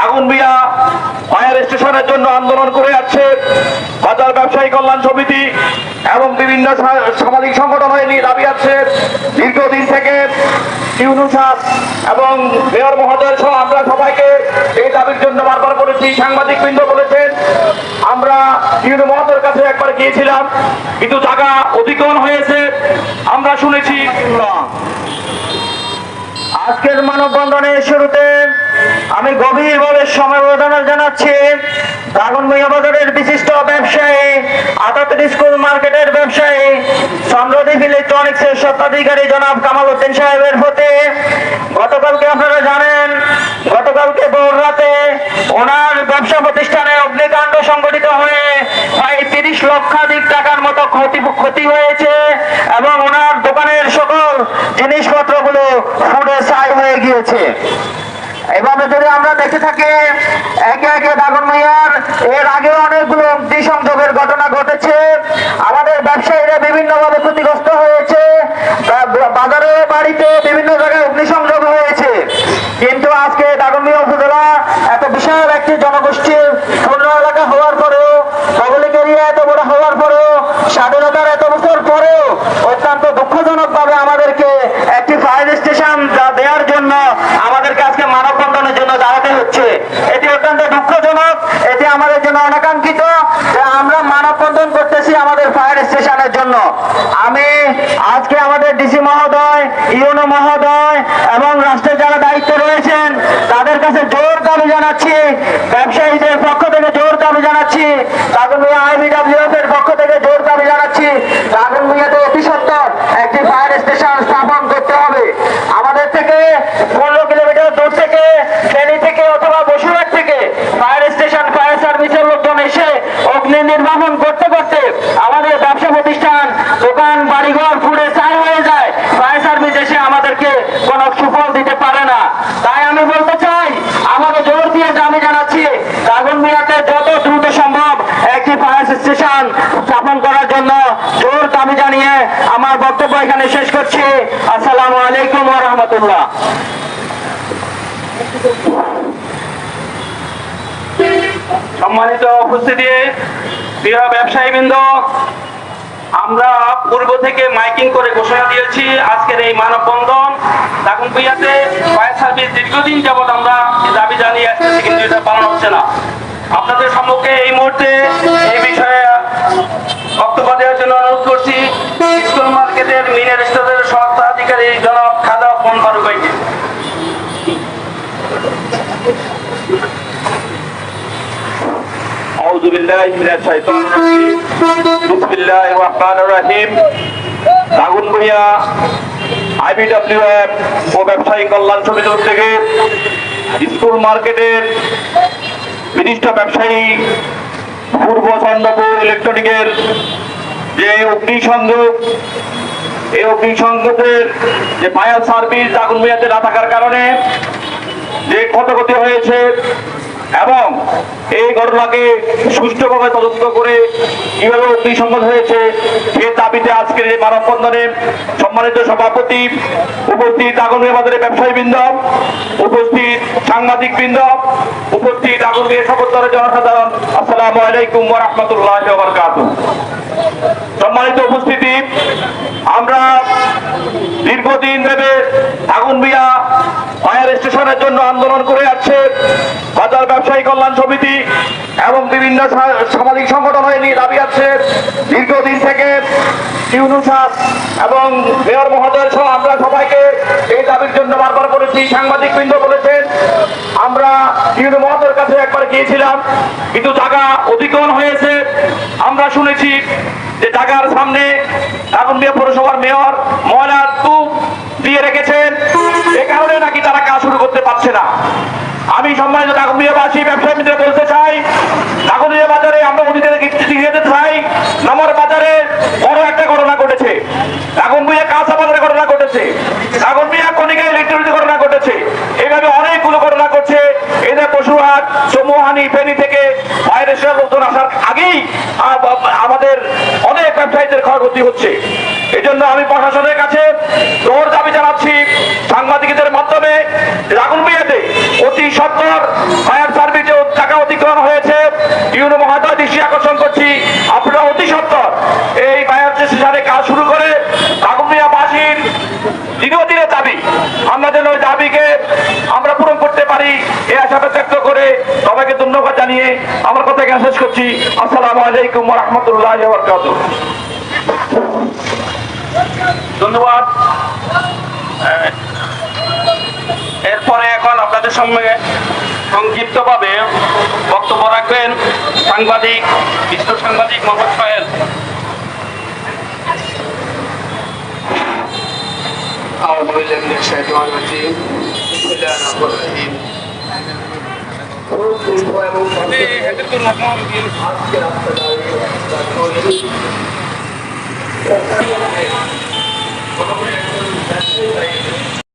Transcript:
আগুন মিয়া ফায়ার স্টেশনের জন্য আন্দোলন করে যাচ্ছে বাজার ব্যবসায়ী কল্যাণ সমিতি এবং বিভিন্ন সামাজিক সংগঠন হয়ে নিয়ে দাবি আছে দীর্ঘদিন থেকে ইউনূস সাহেব এবং মেয়র মহোদয় সহ আমরা সবাইকে এই দাবির জন্য বারবার বলেছি। সাংবাদিক বৃন্দ বলেছেন, আমরা ইউনূস মহোদয়ের কাছে একবার গিয়েছিলাম, কিন্তু জায়গা অধিগ্রহণ হয়েছে আমরা শুনেছি। আজকের মানববন্ধনের শুরুতে আমি গভীরভাবে সমবেদনা জানাচ্ছি দাগনভূঞা বাজারের বিশিষ্ট ব্যবসায়ী, আতাতুর স্কুল মার্কেটের ব্যবসায়ী, সমৃদ্ধি ইলেকট্রনিক্সের স্বত্বাধিকারী জনাব কামাল উদ্দিন সাহেবের প্রতি। গতকালকে আপনারা জানেন, গতকালকে ভোর রাতে ওনার ব্যবসা প্রতিষ্ঠানে অগ্নিকাণ্ড সংঘটিত হয়ে প্রায় 30 লক্ষাধিক টাকার মতো ক্ষতি হয়েছে এবং ওনার দোকানের সকল জিনিসপত্রগুলো পুড়ে ছাই হয়ে গিয়েছে। এভাবে যদি আমরা দেখে থাকি একে একে দাগনভূঞার এর আগে অনেকগুলো অগ্নিসংযোগের ঘটনা ঘটেছে। আমাদের ব্যবসায়ীরা বিভিন্নভাবে ক্ষতিগ্রস্ত হয়েছে, বাজারে বাড়িতে বিভিন্ন জায়গায় অগ্নিসংযোগ হয়েছে। কিন্তু আজকে দাগনভূঞা উপজেলা এত বিশাল একটি জনগোষ্ঠীর পূর্ণ এলাকা হওয়ার পরেও, ভৌগোলিক এরিয়া এত বড় হওয়ার পরেও, স্বাধীনতার এত বছর পরেও অত্যন্ত দুঃখজনক ভাবে আমাদেরকে একটি ফায়ার স্টেশন দেওয়ার জন্য আমাদেরকে আজকে মানববন্ধনের জন্য দাঁড়াতে হচ্ছে। এটি অত্যন্ত দুঃখজনক, এটি আমাদের জন্য অনাকাঙ্ক্ষিত যে আমরা মানববন্ধন করতেছি আমাদের ফায়ার স্টেশনের জন্য। আমি আজকে আমাদের ডিসি মহোদয়, ইউনো মহোদয় এবং রাষ্ট্রের যারা দায়িত্বে রয়েছেন তাদের কাছে জোর দাবি জানাচ্ছি, ব্যবসায়ীদের পক্ষ থেকে জোর দাবি জানাচ্ছি, দাগনভূঞা IBWF এর পক্ষ থেকে জোর দাবি জানাচ্ছি, দাগনভূঞাতে অতি সত্বর একটি ফায়ার স্টেশন স্থাপন করতে হবে। আমাদের থেকে 15 কিলোমিটার দূর থেকে, ফেনী থেকে অথবা বসুরহাট থেকে ফায়ার স্টেশন, ফায়ার সার্ভিসের লোকজন এসে অগ্নি নির্বাপন করতে করতে আমাদের ব্যবসা প্রতিষ্ঠান, দোকান, বাড়িঘর পুড়ে ছাই হয়ে যায়। ফায়ার সার্ভিস এসে আমাদেরকে কোনো সুফল দিতে পারে না। তাই আমি বলতে চাই, আমাকে জোর দিয়ে দাবি জানাচ্ছি দাগনভূঞাতে যত দ্রুত সম্ভব একটি ফায়ার স্টেশন স্থাপন করার জন্য জোর দাবি জানিয়ে আমার বক্তব্য এখানে শেষ করছি। আসসালামু আলাইকুম ওয়া রাহমাতুল্লাহ। সম্মানিত উপস্থিতি, প্রিয় ব্যবসায়ীবৃন্দ, আমরা পূর্ব থেকে মাইকিং করে ঘোষণা দিয়েছি আজকের এই মানববন্ধন দাগনভূঞাতে ফায়ার সার্ভিস দীর্ঘদিন যাবৎ আমরা দাবি জানিয়ে আসতেছি, কিন্তু এটা পালন হচ্ছে না। আপনাদের সম্মুখে এই মুহূর্তে এই বিষয়ে বক্তব্য দেওয়ার জন্য অনুরোধ করছি স্কুল মার্কেটের মিনের স্টোরের স্বত্বাধিকারী জনাব খাদা ফোন ফারুক ভাইকে। আউযু বিল্লাহি মিনাশ শাইতানির রাজিম। বিসমিল্লাহির রহমানির রহিম। দাগনভূঞা IBWF ও ব্যবসায়ী কল্যাণ সমিতির উদ্যোগে স্কুল মার্কেটের বিশিষ্ট ব্যবসায়ী পূর্ব চন্দ্রপুর ইলেকট্রনিকের যে অগ্নিসংযোগ, এই অগ্নিসংযোগের যে ফায়ার সার্ভিস দাগনভূঞাতে না থাকার কারণে যে ক্ষয়ক্ষতি হয়েছে এবং এই ঘটনাকে সুষ্ঠুভাবে তদন্ত করে কিভাবে অগ্নিসংযোগ হয়েছে সে দাবিতে আজকের এই মানববন্ধনে সম্মানিত সভাপতি, উপস্থিত দাগনভূঞা বাজারের ব্যবসায়ীবৃন্দ, উপস্থিত সাংবাদিকবৃন্দ, উপস্থিত দাগনভূঞা সর্বস্তরের জনসাধারণ, আসসালামু আলাইকুম ওয়া রাহমাতুল্লাহি ওয়া বারাকাতুহু। সম্মানিত উপস্থিতি, আমরা দীর্ঘদিন ধরে দাগনভূঞা ফায়ার স্টেশনের জন্য আন্দোলন করে যাচ্ছে বাজার ব্যবসায়ী কল্যাণ সমিতি এবং বিভিন্ন সামাজিক সংগঠন হয়ে নিয়ে দাবি আছে দীর্ঘদিন থেকে ইউনূস সাহেব এবং মেয়র মহোদয় সহ আমরা সবাইকে এই দাবির জন্য বারবার বলেছি। সাংবাদিক বৃন্দ বলেছেন, আমরা ইউনূস মহোদয়ের কাছে একবার গিয়েছিলাম, কিন্তু জায়গা অধিগ্রহণ হয়েছে আমরা শুনেছি যে জায়গার সামনে দাগনভূঞা পৌরসভার মেয়র ময়লা স্তূপ দিয়ে রেখেছেন, এ কারণে নাকি তারা কাজ শুরু করতে পারছে না। আমি সম্মানিত দাগনভূঞাবাসী ব্যবসায়ীদের বলতে চাই, দাগনভূঞা বাজারে আমরা অতীতে যেতে চাই, নামার বাজারে বড় একটা ঘটনা ঘটেছে, দাগনভূঞা কাঁচা বাজারে ঘটনা ঘটেছে, দাগনভূঞা কণিকা ইলেকট্রনিক ঘটনা ঘটেছে, এইভাবে অনেকগুলো ঘটনা ঘটছে। এদের পশুহাট, সমুহানি, ফেনী থেকে বাইরে লোকজন আসার আগেই আমাদের অনেক ব্যবসায়ীদের ক্ষয়ক্ষতি হচ্ছে। এই জন্য আমি প্রশাসনের কাছে জোর দাবি জানাচ্ছি সাংবাদিকদের মাধ্যমে দাগনভূঞাতে অতি সত্বর ফায়ার সার্ভিসে টাকা অধিগ্রহণ হয়েছে। ইউনো মহোদয় দৃষ্টি আকর্ষণ করছি, আপনারা অতি সত্বর এই ফায়ার স্টেশনে কাজ শুরু করে দাগনভূঞাবাসীর দীর্ঘদিনের দাবি, আমরা যেন ওই দাবিকে আমরা পূরণ করতে পারি এই আশা ব্যক্ত করে সবাইকে ধন্যবাদ জানিয়ে আমার কথা এখানে শেষ করছি। আসসালামু আলাইকুম ওয়া রাহমাতুল্লাহি ওয়া বারাকাতুহু। ধন্যবাদ। এরপরে এখন আপনাদের সঙ্গে সংক্ষিপ্তভাবে বক্তব্য রাখবেন সাংবাদিক, বিশিষ্ট সাংবাদিক মোহাম্মদ সোহেল। أعوذ بالله من الشيطان الرجيم بسم الله الرحمن الرحيم